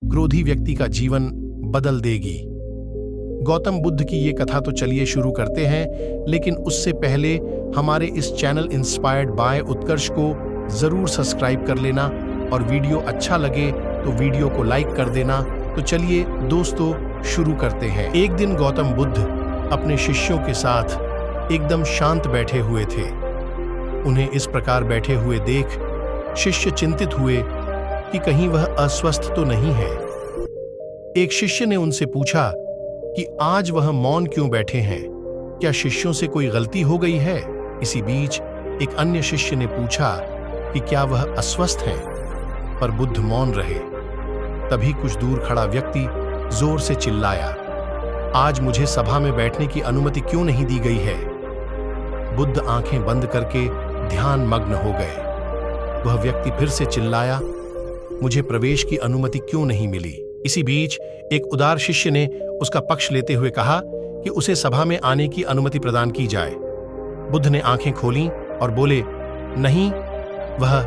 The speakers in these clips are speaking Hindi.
क्रोधी व्यक्ति का जीवन बदल देगी। गौतम बुद्ध की ये कथा तो चलिए शुरू करते हैं, लेकिन उससे पहले हमारे इस चैनल इंस्पायर्ड बाय उत्कर्ष को जरूर सब्सक्राइब कर लेना और वीडियो अच्छा लगे तो वीडियो को लाइक कर देना। तो चलिए दोस्तों शुरू करते हैं। एक दिन गौतम बुद्ध अपने शिष्यों के साथ एकदम शांत बैठे हुए थे। उन्हें इस प्रकार बैठे हुए देख शिष्य चिंतित हुए कि कहीं वह अस्वस्थ तो नहीं है। एक शिष्य ने उनसे पूछा कि आज वह मौन क्यों बैठे हैं, क्या शिष्यों से कोई गलती हो गई है? इसी बीच एक अन्य शिष्य ने पूछा कि क्या वह अस्वस्थ हैं, पर बुद्ध मौन रहे। तभी कुछ दूर खड़ा व्यक्ति जोर से चिल्लाया, आज मुझे सभा में बैठने की अनुमति क्यों नहीं दी गई है? बुद्ध आंखें बंद करके ध्यान मग्न हो गए। वह व्यक्ति फिर से चिल्लाया, मुझे प्रवेश की अनुमति क्यों नहीं मिली? इसी बीच एक उदार शिष्य ने उसका पक्ष लेते हुए कहा कि उसे सभा में आने की अनुमति प्रदान की जाए। बुद्ध ने आंखें खोलीं और बोले, नहीं, वह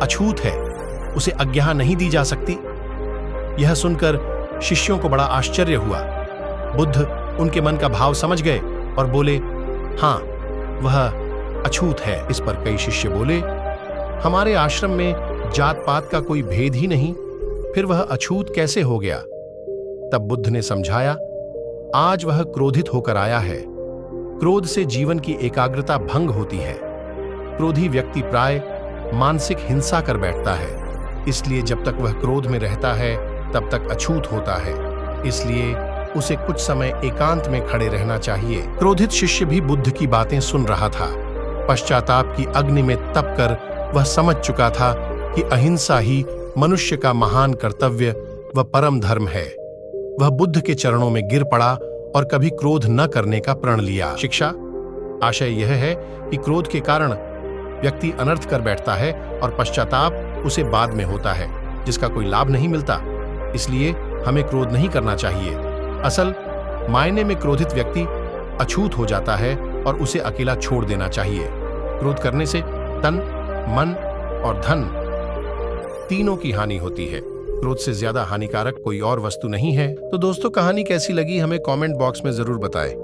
अछूत है, उसे आज्ञा नहीं दी जा सकती। यह सुनकर शिष्यों को बड़ा आश्चर्य हुआ। बुद्ध उनके मन का भाव समझ गए और बोले, हाँ, वह अछूत है। इस पर कई शिष्य बोले, हमारे आश्रम में जात पात का कोई भेद ही नहीं, फिर वह अछूत कैसे हो गया? तब बुद्ध ने समझाया, आज वह क्रोधित होकर आया है। क्रोध से जीवन की एकाग्रता भंग होती है। क्रोधी व्यक्ति प्राय मानसिक हिंसा कर बैठता है, इसलिए जब तक वह क्रोध में रहता है तब तक अछूत होता है। इसलिए उसे कुछ समय एकांत में खड़े रहना चाहिए। क्रोधित शिष्य भी बुद्ध की बातें सुन रहा था। पश्चाताप की अग्नि में तपकर वह समझ चुका था कि अहिंसा ही मनुष्य का महान कर्तव्य व परम धर्म है। वह बुद्ध के चरणों में गिर पड़ा और कभी क्रोध न करने का प्रण लिया। शिक्षा आशय यह है कि क्रोध के कारण व्यक्ति अनर्थ कर बैठता है और पश्चाताप उसे बाद में होता है, जिसका कोई लाभ नहीं मिलता। इसलिए हमें क्रोध नहीं करना चाहिए। असल मायने में क्रोधित व्यक्ति अछूत हो जाता है और उसे अकेला छोड़ देना चाहिए। क्रोध करने से तन, मन और धन तीनों की हानि होती है। क्रोध से ज्यादा हानिकारक कोई और वस्तु नहीं है। तो दोस्तों, कहानी कैसी लगी हमें कमेंट बॉक्स में जरूर बताएं।